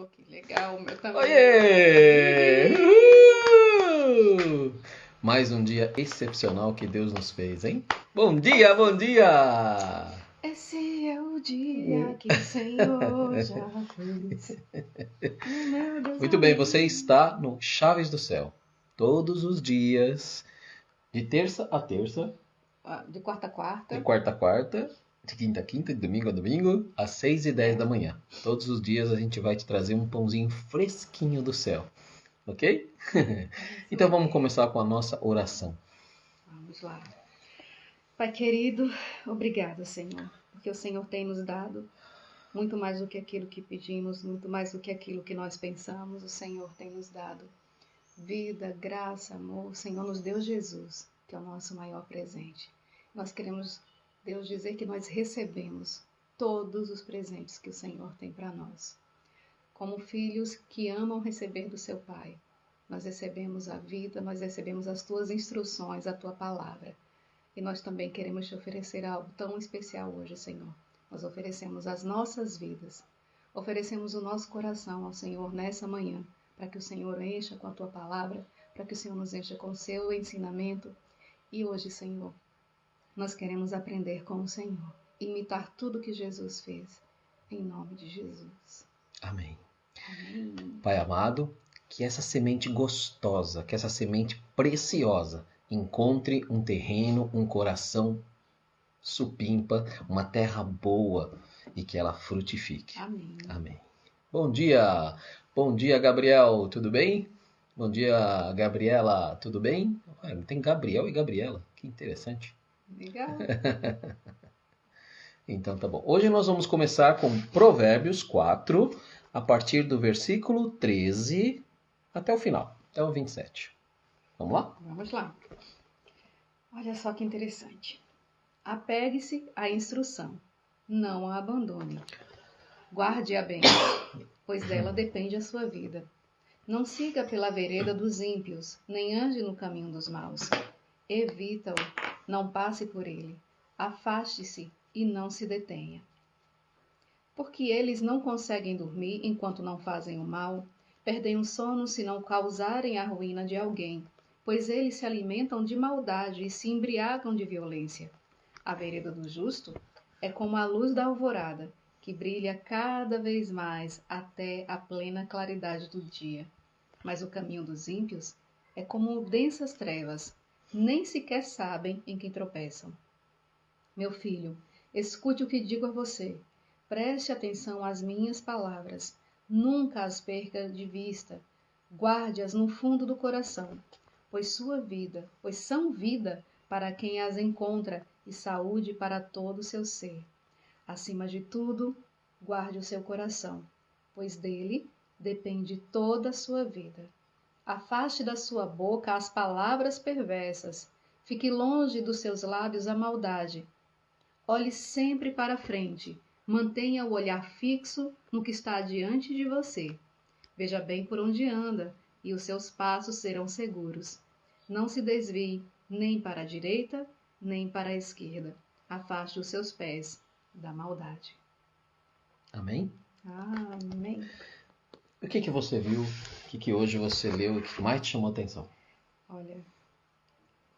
Oh, que legal, o meu também. Oiê! Mais um dia excepcional que Deus nos fez, hein? Bom dia, bom dia! Esse é o dia que o Senhor já fez. Oh, meu Deus. Muito bem, você está no Chaves do Céu. Todos os dias, de terça a terça, De quarta a quarta. de quarta a quarta, de quinta a quinta, de domingo a domingo, às 6h10 da manhã. Todos os dias a gente vai te trazer um pãozinho fresquinho do céu. Ok? Então vamos começar com a nossa oração. Vamos lá. Pai querido, obrigado, Senhor, porque o Senhor tem nos dado muito mais do que aquilo que pedimos, muito mais do que aquilo que nós pensamos. O Senhor tem nos dado vida, graça, amor. O Senhor nos deu Jesus, que é o nosso maior presente. Nós queremos, Deus, dizer que nós recebemos todos os presentes que o Senhor tem para nós. Como filhos que amam receber do seu Pai, nós recebemos a vida, nós recebemos as tuas instruções, a tua palavra. E nós também queremos te oferecer algo tão especial hoje, Senhor. Nós oferecemos as nossas vidas, oferecemos o nosso coração ao Senhor nessa manhã, para que o Senhor encha com a tua palavra, para que o Senhor nos encha com o seu ensinamento. E hoje, Senhor, nós queremos aprender com o Senhor, imitar tudo que Jesus fez, em nome de Jesus. Amém. Amém. Pai amado, que essa semente gostosa, que essa semente preciosa encontre um terreno, um coração supimpa, uma terra boa e que ela frutifique. Amém. Amém. Bom dia! Bom dia, Gabriel, tudo bem? Bom dia, Gabriela, tudo bem? Tem Gabriel e Gabriela, que interessante. Legal. Então tá bom. Hoje nós vamos começar com Provérbios 4, a partir do versículo 13 até o final, até o 27. Vamos lá? Vamos lá. Olha só que interessante. Apegue-se à instrução, não a abandone. Guarde-a bem, pois dela depende a sua vida. Não siga pela vereda dos ímpios, nem ande no caminho dos maus. Evita-o, não passe por ele. Afaste-se e não se detenha. Porque eles não conseguem dormir enquanto não fazem o mal, perdem o sono se não causarem a ruína de alguém, pois eles se alimentam de maldade e se embriagam de violência. A vereda do justo é como a luz da alvorada, que brilha cada vez mais até a plena claridade do dia. Mas o caminho dos ímpios é como densas trevas, nem sequer sabem em que tropeçam. Meu filho, escute o que digo a você. Preste atenção às minhas palavras. Nunca as perca de vista. Guarde-as no fundo do coração, pois são vida para quem as encontra e saúde para todo o seu ser. Acima de tudo, guarde o seu coração, pois dele depende toda a sua vida. Afaste da sua boca as palavras perversas. Fique longe dos seus lábios a maldade. Olhe sempre para frente. Mantenha o olhar fixo no que está diante de você. Veja bem por onde anda, e os seus passos serão seguros. Não se desvie nem para a direita, nem para a esquerda. Afaste os seus pés da maldade. Amém? Amém. O que você viu? O que hoje você leu? O que mais te chamou a atenção? Olha,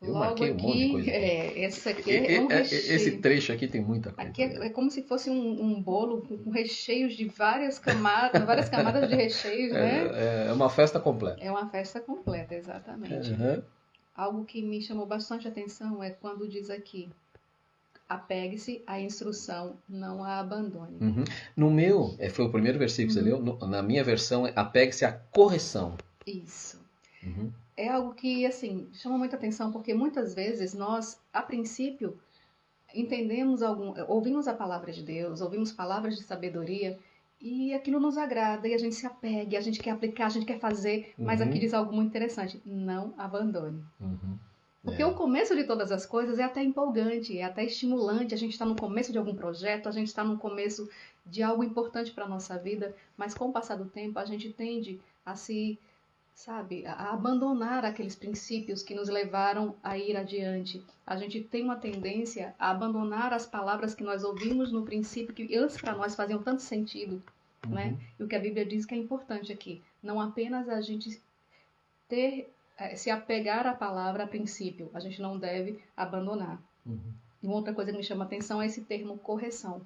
Eu logo marquei um monte de coisa. Esse aqui é um recheio. Esse trecho aqui tem muita coisa. Aqui é como se fosse um bolo com recheios de várias camadas de recheios, né? É uma festa completa. É uma festa completa, exatamente. Uhum. Algo que me chamou bastante atenção é quando diz aqui: apegue-se à instrução, não a abandone. Uhum. No meu, foi o primeiro versículo que você leu, na minha versão é apegue-se à correção. Isso. Uhum. É algo que, assim, chama muita atenção, porque muitas vezes nós, a princípio, ouvimos a palavra de Deus, ouvimos palavras de sabedoria, e aquilo nos agrada, e a gente se apega, a gente quer aplicar, a gente quer fazer, mas aqui diz algo muito interessante: não abandone. Uhum. Porque o começo de todas as coisas é até empolgante, é até estimulante. A gente está no começo de algum projeto, a gente está no começo de algo importante para a nossa vida, mas com o passar do tempo a gente tende a a abandonar aqueles princípios que nos levaram a ir adiante. A gente tem uma tendência a abandonar as palavras que nós ouvimos no princípio, que antes para nós faziam tanto sentido, né? E o que a Bíblia diz que é importante aqui, não apenas a gente se apegar à palavra a princípio, a gente não deve abandonar. E uma outra coisa que me chama a atenção é esse termo correção.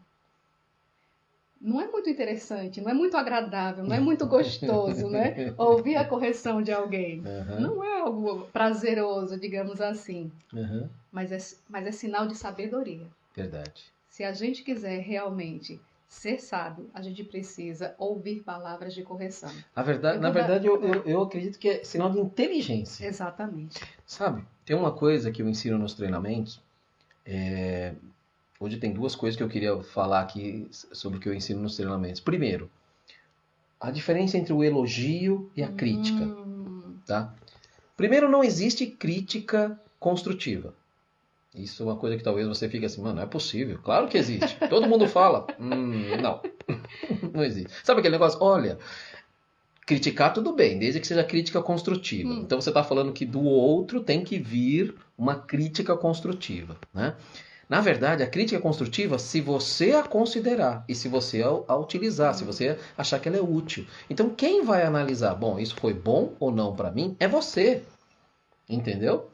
Não é muito interessante, não é muito agradável, não é muito gostoso, né? Ouvir a correção de alguém. Não é algo prazeroso, digamos assim. Mas é sinal de sabedoria. Verdade. Se a gente quiser realmente ser sábio, a gente precisa ouvir palavras de correção. Na verdade, eu acredito que é sinal de inteligência. Exatamente. Sabe, tem uma coisa que eu ensino nos treinamentos. Hoje tem duas coisas que eu queria falar aqui sobre o que eu ensino nos treinamentos. Primeiro, a diferença entre o elogio e a crítica. Tá? Primeiro, não existe crítica construtiva. Isso é uma coisa que talvez você fique assim, mano, não é possível. Claro que existe. Todo mundo fala. Não. Não existe. Sabe aquele negócio? Olha, criticar tudo bem, desde que seja crítica construtiva. Então você está falando que do outro tem que vir uma crítica construtiva, né? Na verdade, a crítica construtiva, se você a considerar e se você a utilizar, se você achar que ela é útil. Então, quem vai analisar, bom, isso foi bom ou não para mim, é você. Entendeu?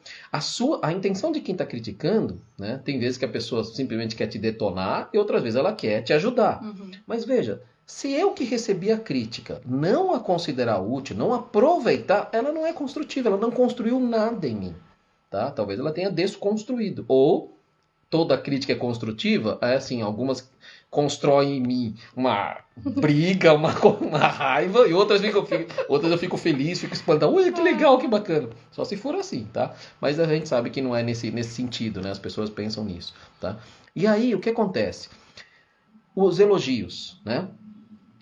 A intenção de quem está criticando, né? Tem vezes que a pessoa simplesmente quer te detonar e outras vezes ela quer te ajudar. Mas veja, se eu que recebi a crítica não a considerar útil, não aproveitar, ela não é construtiva, ela não construiu nada em mim. Tá? Talvez ela tenha desconstruído. Ou toda crítica é construtiva, é assim, algumas constroem em mim uma briga, uma raiva, e outras eu fico feliz, fico espantado. Ui, que legal, que bacana. Só se for assim, tá? Mas a gente sabe que não é nesse sentido, né? As pessoas pensam nisso, tá? E aí, o que acontece? Os elogios, né?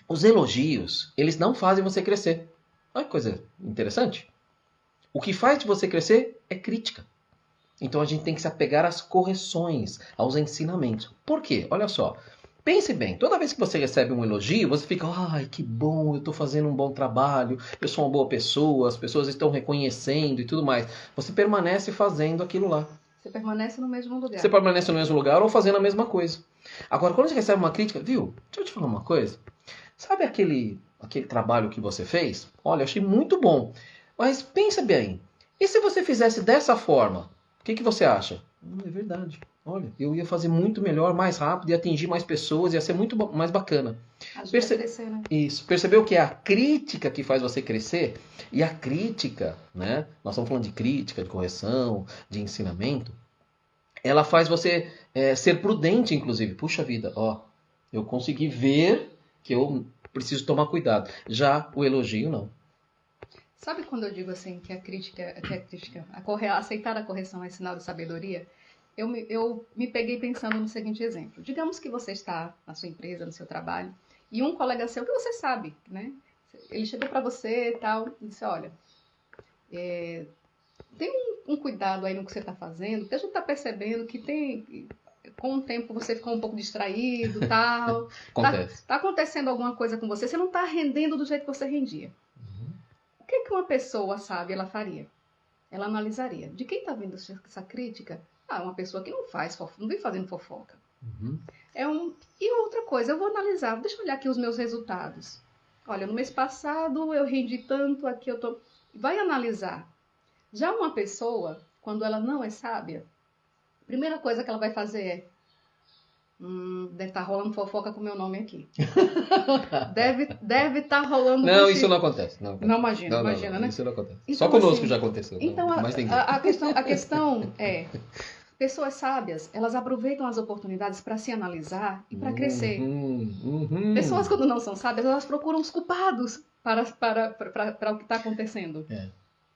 Os elogios, eles não fazem você crescer. Olha que coisa interessante. O que faz de você crescer é crítica. Então a gente tem que se apegar às correções, aos ensinamentos. Por quê? Olha só. Pense bem, toda vez que você recebe um elogio, você fica, ai, que bom, eu estou fazendo um bom trabalho, eu sou uma boa pessoa, as pessoas estão reconhecendo e tudo mais. Você permanece fazendo aquilo lá. Você permanece no mesmo lugar. Você permanece no mesmo lugar ou fazendo a mesma coisa. Agora, quando você recebe uma crítica, viu? Deixa eu te falar uma coisa. Sabe aquele trabalho que você fez? Olha, eu achei muito bom. Mas pensa bem, e se você fizesse dessa forma? O que você acha? É verdade. Olha, eu ia fazer muito melhor, mais rápido, ia atingir mais pessoas, ia ser muito mais bacana. Crescer, né? Isso. Percebeu que é a crítica que faz você crescer? E a crítica, né? Nós estamos falando de crítica, de correção, de ensinamento. Ela faz você ser prudente, inclusive. Puxa vida, ó, eu consegui ver que eu preciso tomar cuidado. Já o elogio, não. Sabe quando eu digo assim que aceitar a correção é sinal de sabedoria? Eu me peguei pensando no seguinte exemplo. Digamos que você está na sua empresa, no seu trabalho, e um colega seu, que você sabe, né? Ele chegou para você e tal, e disse, olha, tem um cuidado aí no que você está fazendo, porque a gente está percebendo que com o tempo você ficou um pouco distraído e tal. Tá acontecendo alguma coisa com você, você não está rendendo do jeito que você rendia. O que uma pessoa sábia ela faria? Ela analisaria. De quem está vindo essa crítica? Uma pessoa que não vem fazendo fofoca. E outra coisa, eu vou analisar, deixa eu olhar aqui os meus resultados. Olha, no mês passado eu rendi tanto, aqui eu tô... Vai analisar. Já uma pessoa, quando ela não é sábia, a primeira coisa que ela vai fazer é deve estar rolando fofoca com o meu nome aqui. deve estar rolando... Não, isso não acontece. Não, imagina, né? Isso não acontece. Então, só conosco assim, já aconteceu. Então, a questão é... Pessoas sábias, elas aproveitam as oportunidades para se analisar e para crescer. Pessoas, quando não são sábias, elas procuram os culpados para o que está acontecendo.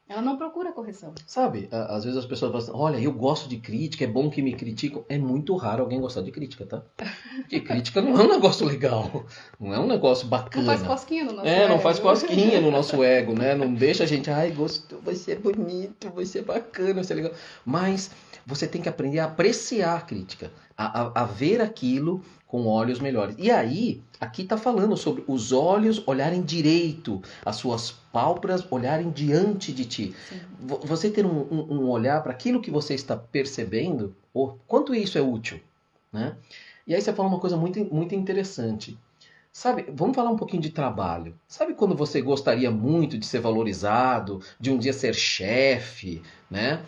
Ela não procura correção. Sabe, às vezes as pessoas falam assim, olha, eu gosto de crítica, é bom que me criticam. É muito raro alguém gostar de crítica, tá? Porque crítica não é um negócio legal, não é um negócio bacana. Não faz cosquinha no nosso ego. Não faz cosquinha no nosso ego, né? Não deixa a gente, gostou, vai ser bonito, vai ser bacana, vai ser legal. Mas você tem que aprender a apreciar a crítica, a ver aquilo com olhos melhores. E aí, aqui está falando sobre os olhos olharem direito, as suas pálpebras olharem diante de ti. Sim. Você ter um olhar para aquilo que você está percebendo, quanto isso é útil, né? E aí você fala uma coisa muito, muito interessante. Sabe, vamos falar um pouquinho de trabalho. Sabe quando você gostaria muito de ser valorizado, de um dia ser chefe, né?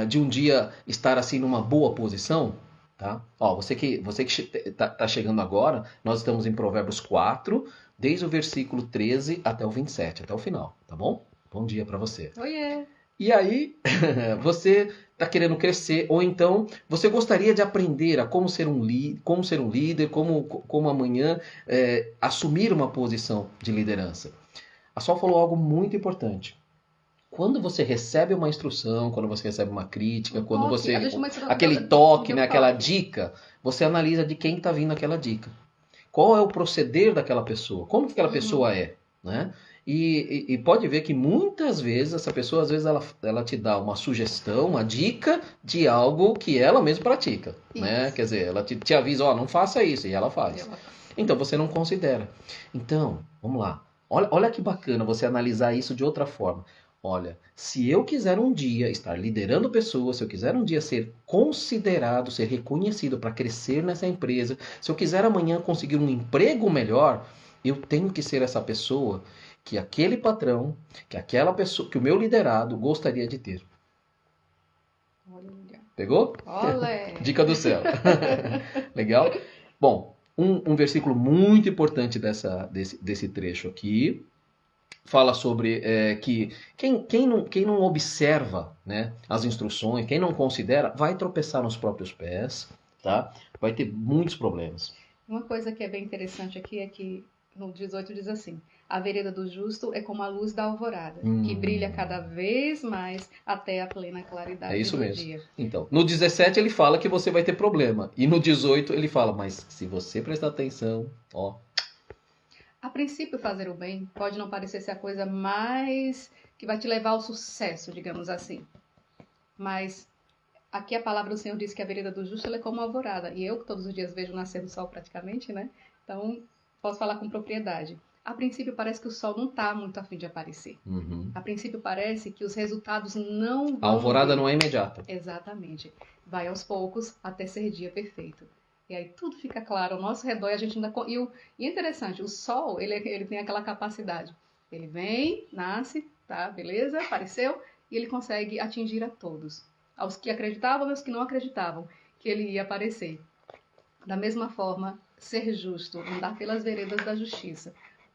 De um dia estar assim numa boa posição, tá? Ó, você que tá chegando agora, nós estamos em Provérbios 4, desde o versículo 13 até o 27, até o final, tá bom? Bom dia para você. Oiê! E aí, você está querendo crescer, ou então você gostaria de aprender a como ser um líder, como amanhã assumir uma posição de liderança. A Sol falou algo muito importante. Quando você recebe uma instrução, quando você recebe uma crítica, Um quando toque. você. A gente mais Aquele toque, deu né, um aquela toque. dica, você analisa de quem está vindo aquela dica. Qual é o proceder daquela pessoa? Como que aquela Uhum. pessoa é, né? E pode ver que muitas vezes essa pessoa, às vezes, ela te dá uma sugestão, uma dica de algo que ela mesma pratica, né? Isso. Quer dizer, ela te avisa, ó, não faça isso, e ela E faz. ela faz. Então, você não considera. Então, vamos lá. Olha que bacana você analisar isso de outra forma. Olha, se eu quiser um dia estar liderando pessoas, se eu quiser um dia ser considerado, ser reconhecido para crescer nessa empresa, se eu quiser amanhã conseguir um emprego melhor, eu tenho que ser essa pessoa que aquele patrão, que aquela pessoa, que o meu liderado gostaria de ter. Olha. Pegou? Olé! Dica do céu. Legal? Bom, um versículo muito importante desse trecho aqui fala sobre que quem não observa, né, as instruções, quem não considera, vai tropeçar nos próprios pés, tá? Vai ter muitos problemas. Uma coisa que é bem interessante aqui é que no 18 diz assim: a vereda do justo é como a luz da alvorada, que brilha cada vez mais até a plena É claridade isso do mesmo. dia. Então, no 17 ele fala que você vai ter problema. E no 18 ele fala, mas se você prestar atenção, ó. A princípio, fazer o bem pode não parecer ser a coisa mais que vai te levar ao sucesso, digamos assim. Mas aqui a palavra do Senhor diz que a vereda do justo ela é como a alvorada. E eu, que todos os dias vejo nascer o sol praticamente, né? Então, posso falar com propriedade. A princípio, parece que o sol não está muito a fim de aparecer. Uhum. A princípio, parece que os resultados não A vão alvorada vir. não é imediata. Exatamente. Vai aos poucos até ser dia perfeito. E aí tudo fica claro ao nosso redor e a gente ainda. E é interessante, o sol, ele tem aquela capacidade. Ele vem, nasce, tá, beleza, apareceu, e ele consegue atingir a todos. Aos que acreditavam e aos que não acreditavam que ele ia aparecer. Da mesma forma, ser justo, andar pelas veredas da justiça.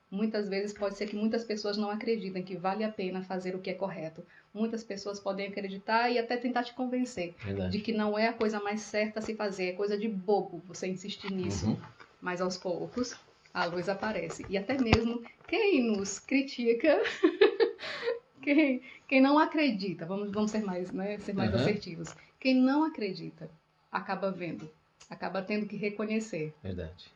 Muitas vezes pode ser que muitas pessoas não acreditem que vale a pena fazer o que é correto. Muitas pessoas podem acreditar e até tentar te convencer de que não é a coisa mais certa a se fazer, é coisa de bobo você insistir nisso. Uhum. Mas aos poucos a luz aparece. E até mesmo quem nos critica, quem não acredita, vamos ser mais, né, ser mais assertivos. Quem não acredita acaba vendo, acaba tendo que reconhecer. Verdade.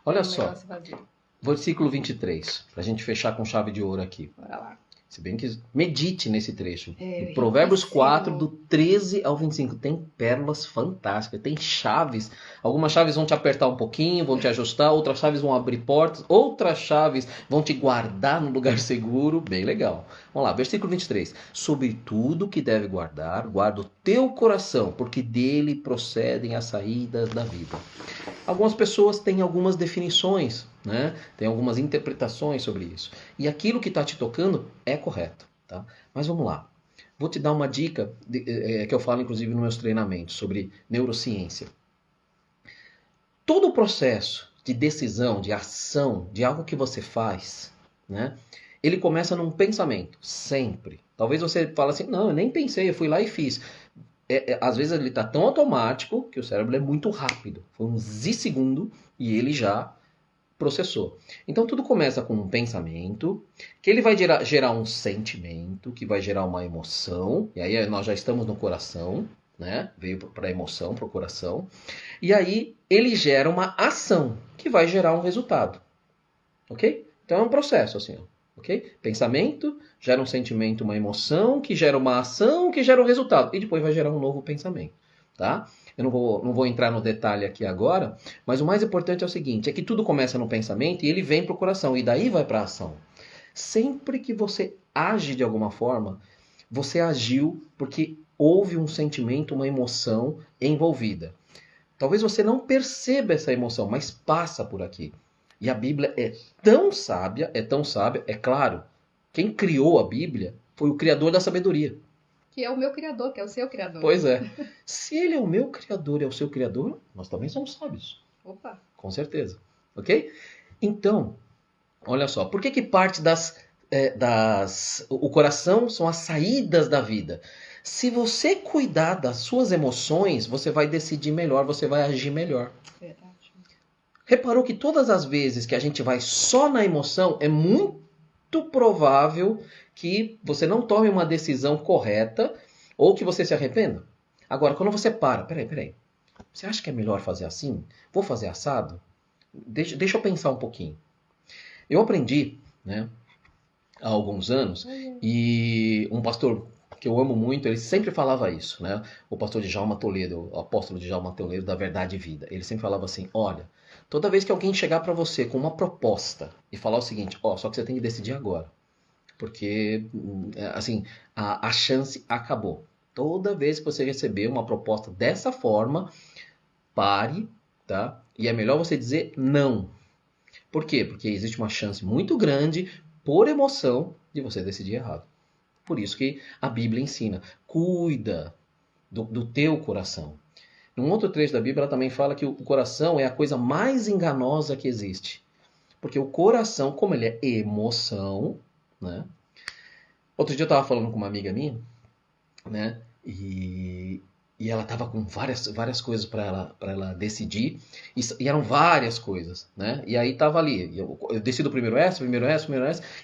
Olha só, Se fazer. versículo 23, para a gente fechar com chave de ouro aqui. Bora lá. Se bem que medite nesse trecho. É, Provérbios 4, riquíssimo. do 13 ao 25. Tem pérolas fantásticas, tem chaves. Algumas chaves vão te apertar um pouquinho, vão te ajustar, outras chaves vão abrir portas, outras chaves vão te guardar no lugar seguro. Bem legal. Vamos lá, versículo 23. Sobre tudo que deve guardar, guarda o teu coração, porque dele procedem as saídas da vida. Algumas pessoas têm algumas definições, né? Tem algumas interpretações sobre isso. E aquilo que está te tocando é correto, tá? Mas vamos lá. Vou te dar uma dica que eu falo, inclusive, nos meus treinamentos sobre neurociência. Todo o processo de decisão, de ação, de algo que você faz, né? Ele começa num pensamento, sempre. Talvez você fale assim, não, eu nem pensei, eu fui lá e fiz. Às vezes ele está tão automático que o cérebro é muito rápido. Foi um zissegundo e ele já processou. Então tudo começa com um pensamento, que ele vai gerar um sentimento, que vai gerar uma emoção, e aí nós já estamos no coração, né? Veio para a emoção, para o coração. E aí ele gera uma ação, que vai gerar um resultado. Ok? Então é um processo assim, ó. Ok? Pensamento gera um sentimento, uma emoção, que gera uma ação, que gera um resultado. E depois vai gerar um novo pensamento. Tá? Eu não vou entrar no detalhe aqui agora, mas o mais importante é o seguinte, é que tudo começa no pensamento e ele vem para o coração, e daí vai para a ação. Sempre que você age de alguma forma, você agiu porque houve um sentimento, uma emoção envolvida. Talvez você não perceba essa emoção, mas passa por aqui. E a Bíblia é tão sábia, é claro, quem criou a Bíblia foi o Criador da sabedoria. Que é o meu Criador, que é o seu Criador. Pois é. Se ele é o meu Criador e é o seu Criador, nós também somos sábios. Opa! Com certeza. Ok? Então, olha só, por que parte o coração são as saídas da vida? Se você cuidar das suas emoções, você vai decidir melhor, você vai agir melhor. Verdade. Reparou que todas as vezes que a gente vai só na emoção, é muito provável que você não tome uma decisão correta ou que você se arrependa. Agora, quando você para, peraí, você acha que é melhor fazer assim? Vou fazer assado? Deixa eu pensar um pouquinho. Eu aprendi, né, há alguns anos, e um pastor que eu amo muito, ele sempre falava isso, né? O pastor Djalma Toledo, o apóstolo Djalma Toledo da Verdade e Vida. Ele sempre falava assim, olha, toda vez que alguém chegar para você com uma proposta e falar o seguinte, só que você tem que decidir agora, porque, assim, a chance acabou. Toda vez que você receber uma proposta dessa forma, pare, tá? E é melhor você dizer não. Por quê? Porque existe uma chance muito grande, por emoção, de você decidir errado. Por isso que a Bíblia ensina, cuida do teu coração. Num outro trecho da Bíblia, ela também fala que o coração é a coisa mais enganosa que existe. Porque o coração, como ele é emoção, né? Outro dia eu estava falando com uma amiga minha, né? E ela estava com várias coisas para ela decidir. E eram várias coisas, né? E aí estava ali. Eu decido primeiro essa.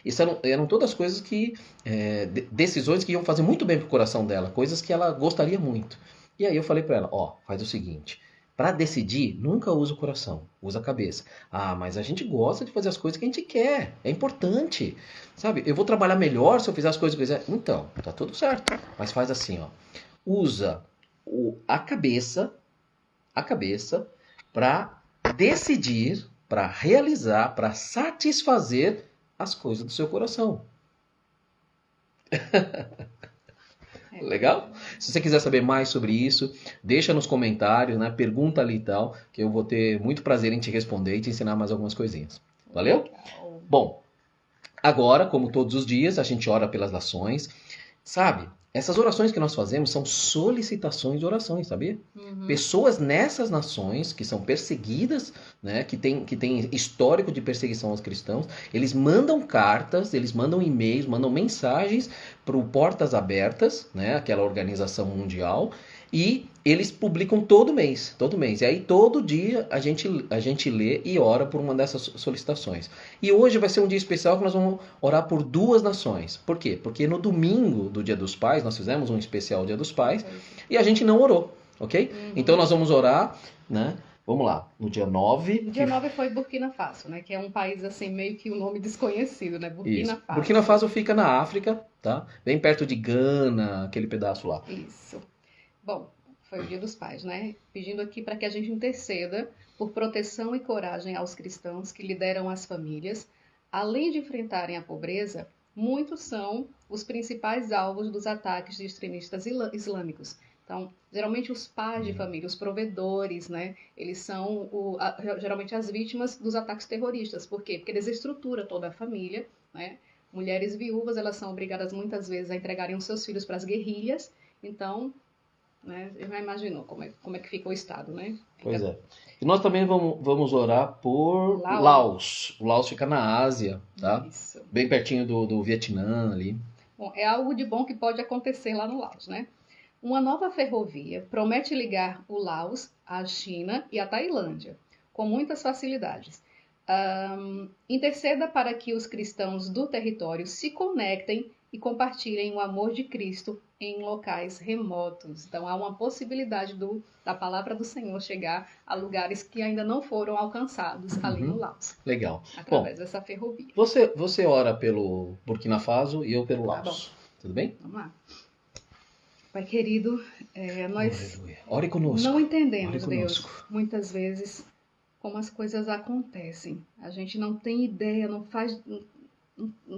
Isso eram todas coisas que... decisões que iam fazer muito bem pro coração dela. Coisas que ela gostaria muito. E aí eu falei para ela, faz o seguinte. Para decidir, nunca usa o coração. Usa a cabeça. Ah, mas a gente gosta de fazer as coisas que a gente quer. É importante. Sabe? Eu vou trabalhar melhor se eu fizer as coisas que eu quiser. Então, tá tudo certo. Mas faz assim, usa a cabeça para decidir, para realizar, para satisfazer as coisas do seu coração. Legal? Se você quiser saber mais sobre isso, deixa nos comentários, né? Pergunta ali e tal, que eu vou ter muito prazer em te responder e te ensinar mais algumas coisinhas. Valeu? Legal. Bom, agora, como todos os dias, a gente ora pelas nações. Sabe, essas orações que nós fazemos são solicitações de orações, sabia? Pessoas nessas nações que são perseguidas, né, que tem histórico de perseguição aos cristãos, eles mandam cartas, eles mandam e-mails, mandam mensagens para o Portas Abertas, né, aquela organização mundial, e eles publicam todo mês. E aí todo dia a gente lê e ora por uma dessas solicitações. E hoje vai ser um dia especial que nós vamos orar por 2 nações. Por quê? Porque no domingo do Dia dos Pais, nós fizemos um especial Dia dos Pais, e a gente não orou, ok? Então nós vamos orar, né? Vamos lá, no dia 9... No dia 9 foi Burkina Faso, né? Que é um país, assim, meio que um nome desconhecido, né? Burkina Isso. Faso. Burkina Faso fica na África, tá? Bem perto de Gana, aquele pedaço lá. Isso. Bom, foi o Dia dos Pais, né? Pedindo aqui para que a gente interceda por proteção e coragem aos cristãos que lideram as famílias. Além de enfrentarem a pobreza, muitos são os principais alvos dos ataques de extremistas islâmicos. Então, geralmente os pais de família, os provedores, né? Eles são geralmente as vítimas dos ataques terroristas. Por quê? Porque desestrutura toda a família, né? Mulheres viúvas, elas são obrigadas muitas vezes a entregarem os seus filhos para as guerrilhas. Então, né, você já imaginou como é que fica o Estado, né? Pois é. E nós também vamos orar por Laos. O Laos fica na Ásia, tá? Isso. Bem pertinho do Vietnã ali. Bom, é algo de bom que pode acontecer lá no Laos, né? Uma nova ferrovia promete ligar o Laos à China e à Tailândia, com muitas facilidades. Interceda para que os cristãos do território se conectem e compartilhem o amor de Cristo em locais remotos. Então, há uma possibilidade da palavra do Senhor chegar a lugares que ainda não foram alcançados ali no Laos. Legal. Através dessa ferrovia. Você ora pelo Burkina Faso e eu pelo Laos. Tudo bem? Vamos lá. Pai querido, nós ore conosco. não entendemos, Deus, muitas vezes, como as coisas acontecem. A gente não tem ideia, não faz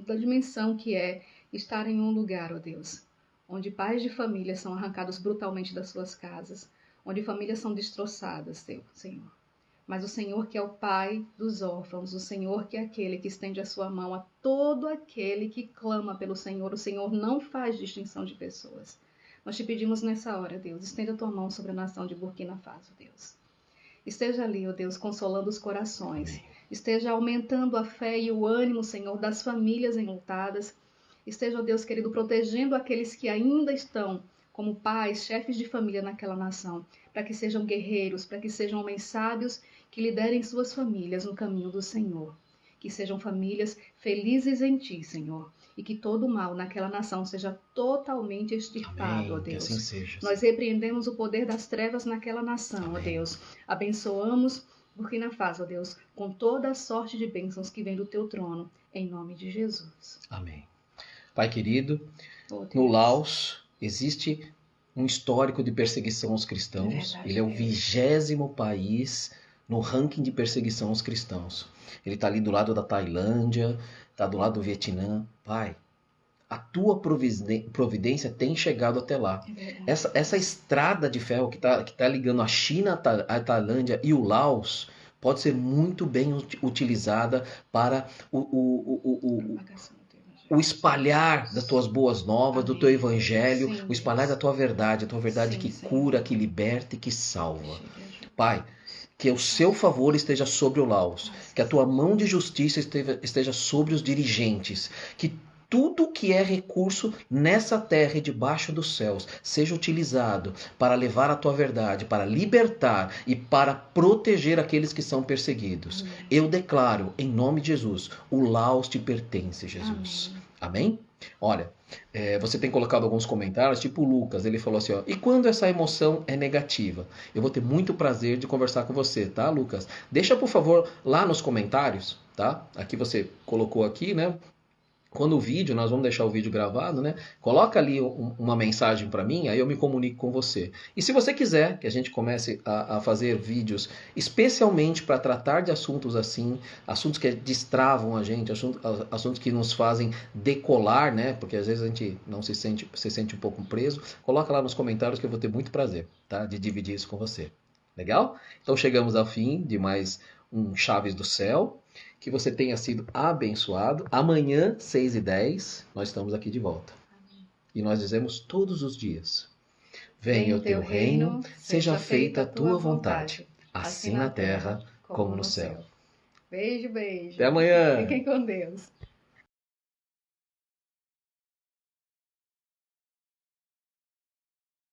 da dimensão que é estar em um lugar, ó Deus, onde pais de família são arrancados brutalmente das suas casas, onde famílias são destroçadas, Senhor. mas o Senhor que é o Pai dos órfãos, o Senhor que é aquele que estende a sua mão a todo aquele que clama pelo Senhor. O Senhor não faz distinção de pessoas. Nós te pedimos nessa hora, Deus, estenda a tua mão sobre a nação de Burkina Faso, Deus. Esteja ali, ó Deus, consolando os corações. Amém. Esteja aumentando a fé e o ânimo, Senhor, das famílias enlutadas. Esteja, ó Deus querido, protegendo aqueles que ainda estão como pais, chefes de família naquela nação, para que sejam guerreiros, para que sejam homens sábios que liderem suas famílias no caminho do Senhor. Que sejam famílias felizes em Ti, Senhor, e que todo mal naquela nação seja totalmente extirpado, ó Amém. Que Deus. assim seja. Nós repreendemos o poder das trevas naquela nação, ó Amém. Deus. Abençoamos Burkina Faso, ó Deus, com toda a sorte de bênçãos que vem do Teu trono, em nome de Jesus. Amém. Pai querido, Ó Deus. no Laos existe um histórico de perseguição aos cristãos. Verdade, Ele é o Deus. 20º país no ranking de perseguição aos cristãos. Ele está ali do lado da Tailândia, está do lado do Vietnã. Pai, a tua providência tem chegado até lá. É verdade. Essa estrada de ferro que tá ligando a China, a Tailândia e o Laos pode ser muito bem utilizada para Propagação do Teu evangelho. o espalhar das tuas boas novas, do Amém. teu evangelho, Sim, o espalhar Deus. da tua verdade, a tua verdade Sim, que Senhor. cura, que liberta e que salva. Chega, ajuda. Pai, que o seu favor esteja sobre o Laos, que a tua mão de justiça esteja sobre os dirigentes, que tudo que é recurso nessa terra e debaixo dos céus seja utilizado para levar a tua verdade, para libertar e para proteger aqueles que são perseguidos. Amém. Eu declaro, em nome de Jesus, o Laos te pertence, Jesus. Amém? Olha, você tem colocado alguns comentários, tipo o Lucas, ele falou assim, ó, e quando essa emoção é negativa? Eu vou ter muito prazer de conversar com você, tá, Lucas? Deixa, por favor, lá nos comentários, tá? Aqui você colocou aqui, né? Quando o vídeo, nós vamos deixar o vídeo gravado, né? Coloca ali uma mensagem para mim, aí eu me comunico com você. E se você quiser que a gente comece a fazer vídeos especialmente para tratar de assuntos assim, assuntos que destravam a gente, assuntos que nos fazem decolar, né? Porque às vezes a gente não se sente um pouco preso, coloca lá nos comentários que eu vou ter muito prazer, tá? De dividir isso com você. Legal? Então chegamos ao fim de mais um Chaves do Céu. Que você tenha sido abençoado. Amanhã, 6h10, nós estamos aqui de volta. E nós dizemos todos os dias: venha o teu reino, seja feita a tua vontade, assim na terra como no céu. Beijo, beijo. Até amanhã! Fiquem com Deus.